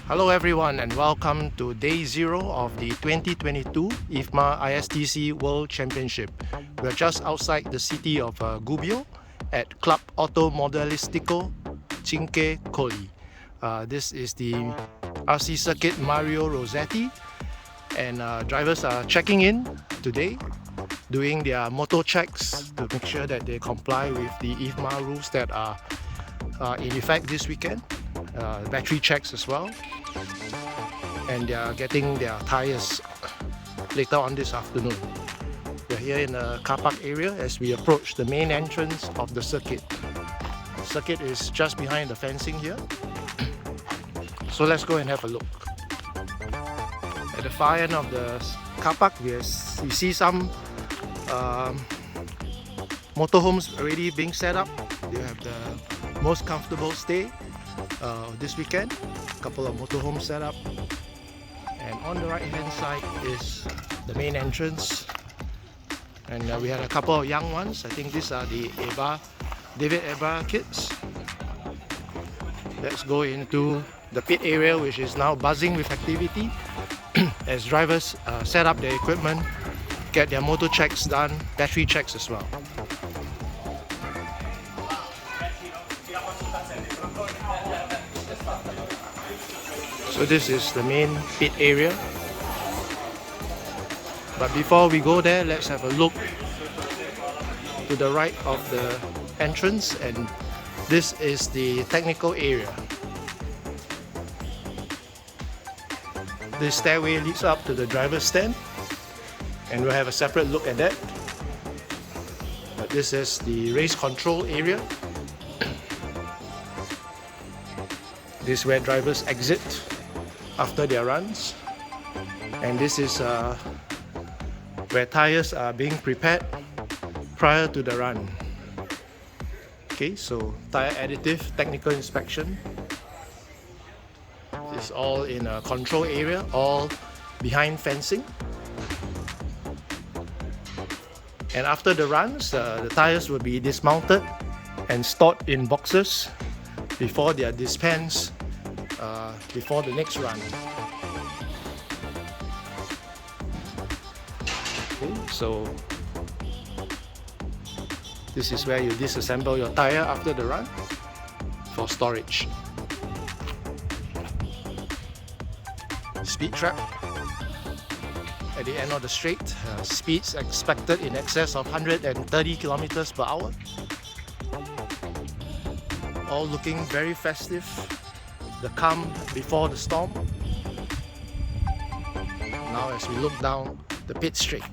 Hello everyone and welcome to day 0 of the 2022 IFMAR ISTC World Championship. We are just outside the city of Gubbio at Club Automodelistico Cinque Colli. This is the RC circuit Mario Rossetti, and drivers are checking in today, doing their motor checks to make sure that they comply with the IFMAR rules that are in effect this weekend. Battery checks as well, and they are getting their tires later on this afternoon. We're here in the car park area as we approach the main entrance of the circuit. The circuit is just behind the fencing here, so let's go and have a look. At the far end of the car park, we see some motorhomes already being set up. They have the most comfortable stay this weekend. A couple of motorhomes set up, and on the right hand side is the main entrance, and we had a couple of young ones. I think these are the David Eba kids. Let's go into the pit area, which is now buzzing with activity as drivers set up their equipment, get their motor checks done, battery checks as well. So this is the main pit area. But before we go there, let's have a look to the right of the entrance, and this is the technical area. This stairway leads up to the driver's stand, and we'll have a separate look at that. But this is the race control area. This is where drivers exit after their runs, and this is where tires are being prepared prior to the run. Okay, so tire additive technical inspection. This is all in a control area, all behind fencing. And after the runs, the tires will be dismounted and stored in boxes before they are dispensed before the next run. Okay, so this is where you disassemble your tire after the run for storage. Speed trap at the end of the straight, speeds expected in excess of 130 kilometers per hour. All looking very festive. The calm before the storm. Now as we look down the pit straight,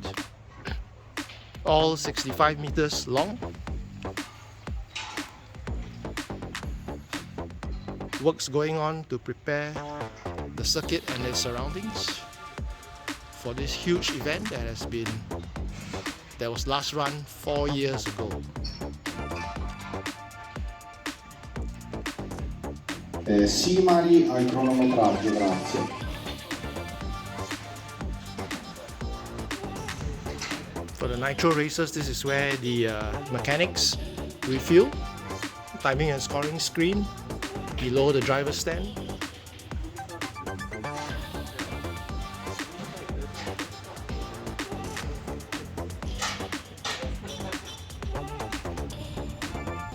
all 65 meters long. Works going on to prepare the circuit and its surroundings for this huge event that was last run 4 years ago. Simali al cronometraggio, grazie. For the nitro races, this is where the mechanics refuel. Timing and scoring screen below the driver's stand.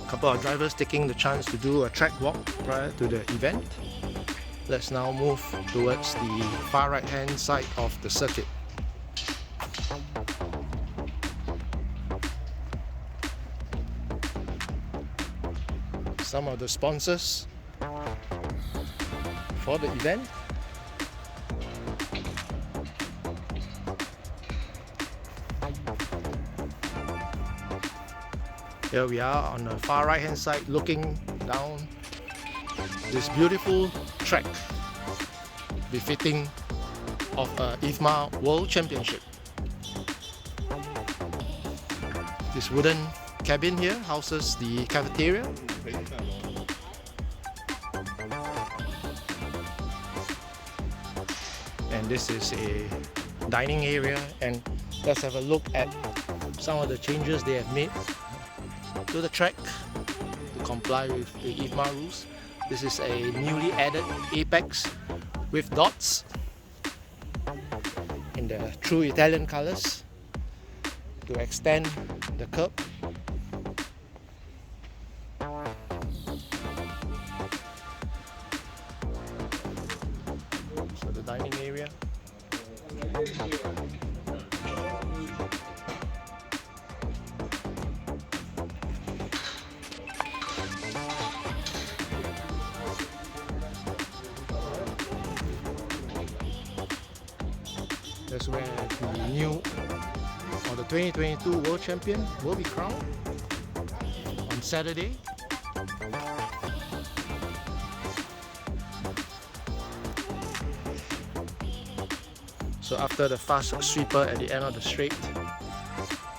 Couple of drivers taking the chance to do a track walk prior to the event. Let's now move towards the far right hand side of the circuit. Some of the sponsors for the event. Here we are on the far right hand side, looking down this beautiful track befitting of a IFMAR World Championship. This wooden cabin here houses the cafeteria. And this is a dining area, and let's have a look at some of the changes they have made to the track to comply with the IFMAR rules. This is a newly added apex with dots in the true Italian colors to extend the curb. So the dining area. That's where the new or the 2022 World Champion will be crowned on Saturday. So after the fast sweeper at the end of the straight,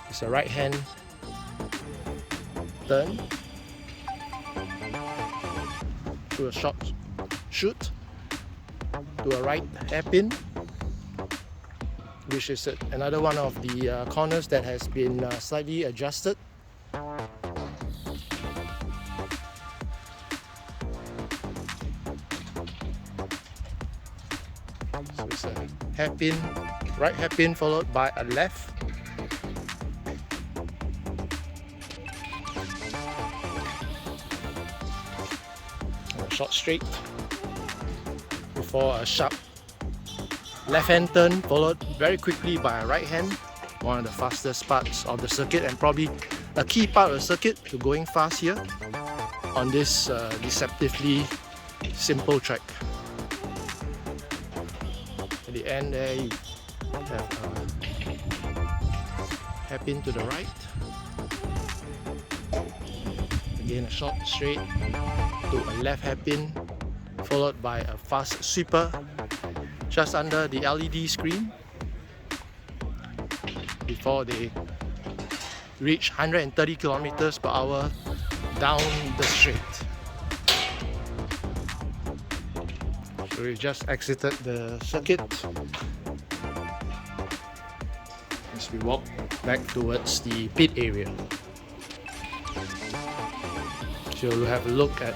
it's a right hand turn to a short shoot to a right hairpin, which is another one of the corners that has been slightly adjusted. So it's a hairpin, right hairpin followed by a left. And a short straight before a sharp left hand turn followed very quickly by a right hand, one of the fastest parts of the circuit and probably a key part of the circuit to going fast here on this deceptively simple track. At the end there you have a hairpin to the right, again a short straight to a left hairpin followed by a fast sweeper just under the LED screen before they reach 130 kilometers per hour down the straight. So we've just exited the circuit as we walk back towards the pit area. So we'll have a look at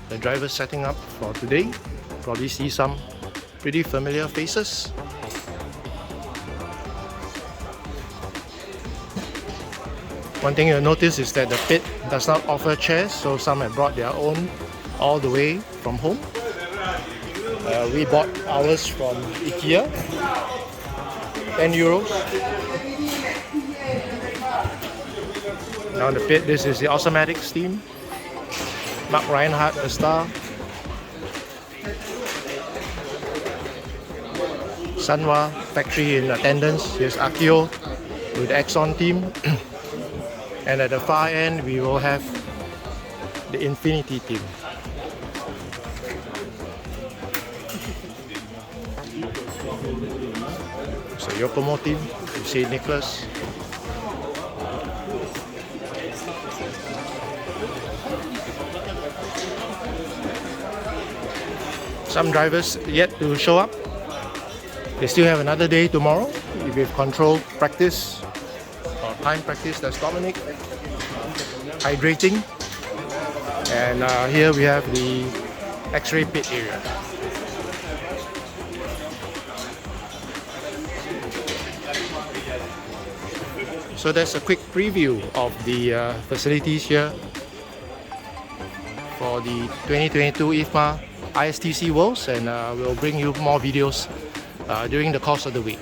the drivers setting up for today. Probably see some pretty familiar faces. One thing you'll notice is that the pit does not offer chairs, so some have brought their own all the way from home. We bought ours from IKEA, €10. Now the pit, this is the automatic steam. Mark Reinhardt, the star. Sanwa factory in attendance. Here's Akio with the Exxon team. And at the far end we will have the Infinity team. So Yokomo team, you see Nicholas. Some drivers yet to show up. They still have another day tomorrow with control practice or time practice. That's Dominic hydrating, and here we have the X-ray pit area. So that's a quick preview of the facilities here for the 2022 IFMAR ISTC Worlds, and we'll bring you more videos during the course of the week.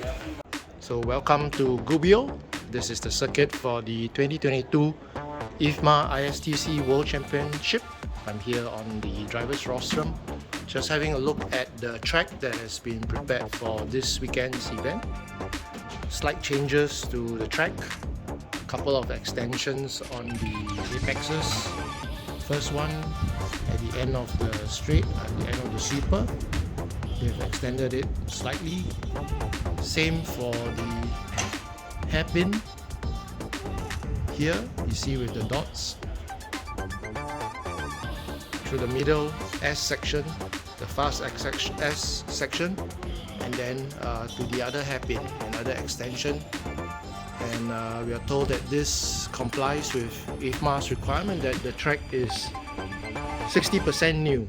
So welcome to Gubbio. This is the circuit for the 2022 IFMAR ISTC World Championship. I'm here on the driver's rostrum, just having a look at the track that has been prepared for this weekend's event. Slight changes to the track, a couple of extensions on the apexes. First one at the end of the straight, at the end of the sweeper. They've extended it slightly. Same for the hairpin. Here you see with the dots through the middle S section, the fast S section, and then to the other hairpin, another extension. And we are told that this complies with IFMAR's requirement that the track is 60% new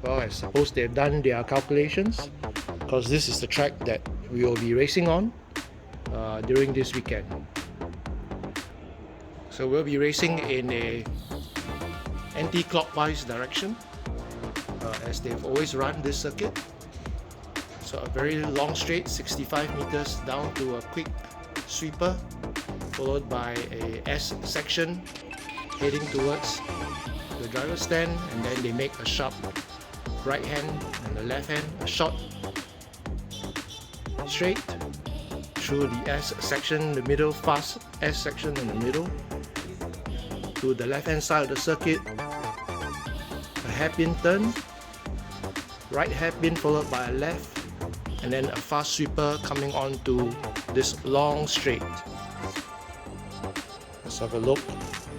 well, I suppose they've done their calculations, because this is the track that we will be racing on during this weekend. So we'll be racing in a anti-clockwise direction, as they've always run this circuit. So a very long straight, 65 meters down to a quick sweeper, followed by a S section heading towards the driver's stand, and then they make a sharp right hand and the left hand, a short straight through the S section, the middle, fast S section in the middle, to the left hand side of the circuit, a hairpin turn, right hairpin followed by a left, and then a fast sweeper coming on to this long straight. Let's have a look.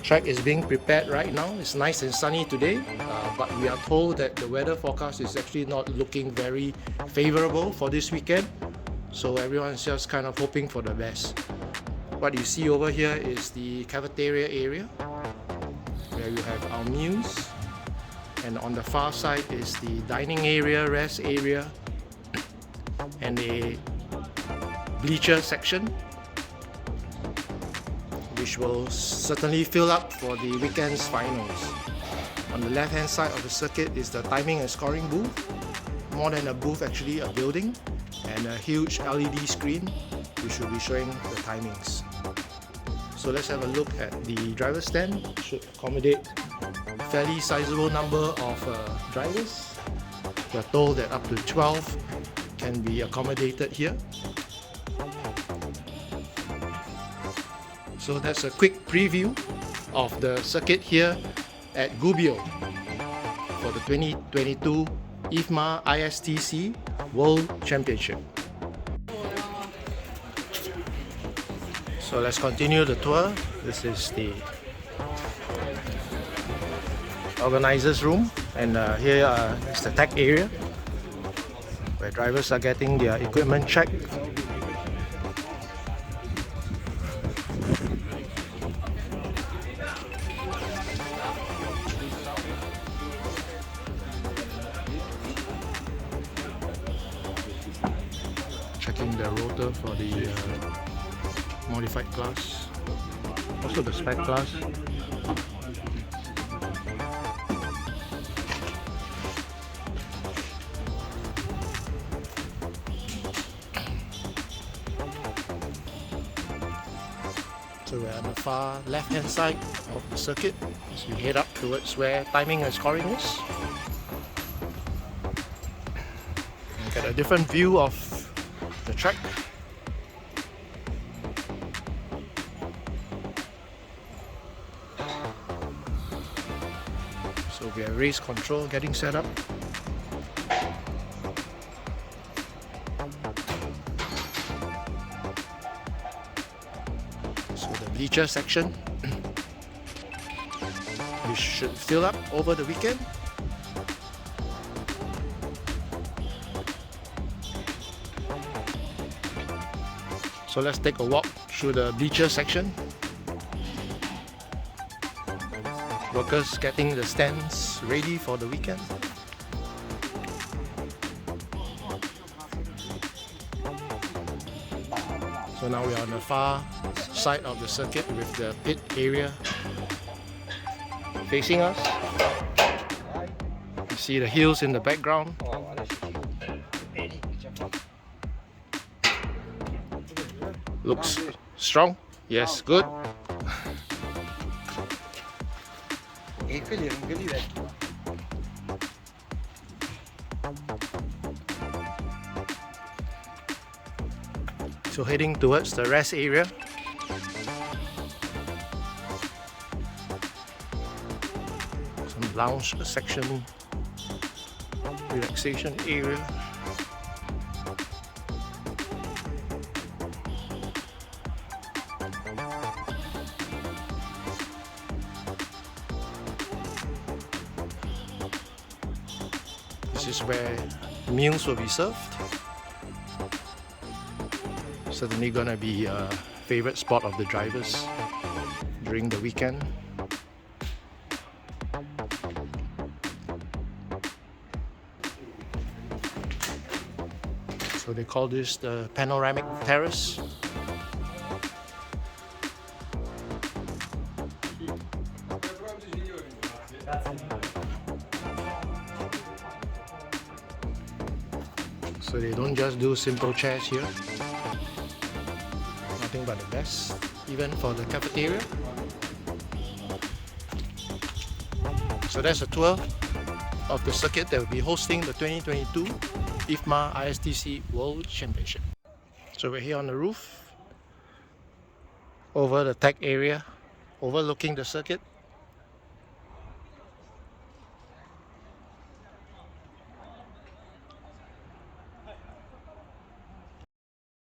Track is being prepared right now. It's nice and sunny today, but we are told that the weather forecast is actually not looking very favorable for this weekend, so everyone's just kind of hoping for the best. What you see over here is the cafeteria area, where you have our meals, and on the far side is the dining area, rest area, and a bleacher section, which will certainly fill up for the weekend's finals. On the left hand side of the circuit is the timing and scoring booth, more than a booth actually, a building, and a huge LED screen which will be showing the timings. So let's have a look at the driver's stand. It should accommodate a fairly sizable number of drivers. We are told that up to 12 can be accommodated here. So that's a quick preview of the circuit here at Gubbio for the 2022 IFMAR ISTC World Championship. So let's continue the tour. This is the organizers room, and here is the tech area where drivers are getting their equipment checked. Checking the rotor for the modified class, also the spec class. So we're on the far left hand side of the circuit as we head up towards where timing and scoring is. And get a different view of the track. So we have race control getting set up. So the bleacher section, which should fill up over the weekend. So let's take a walk through the bleacher section. Workers getting the stands ready for the weekend. So now we are on the far side of the circuit with the pit area facing us. You see the hills in the background. Looks strong. Yes, good. So heading towards the rest area. Some lounge section, relaxation area. This is where meals will be served. Certainly gonna be a favorite spot of the drivers during the weekend. So they call this the panoramic terrace. So they don't just do simple chairs here. Nothing but the best, even for the cafeteria. So that's a tour of the circuit that will be hosting the 2022 IFMAR ISTC World Championship. So we're here on the roof, over the tech area, overlooking the circuit.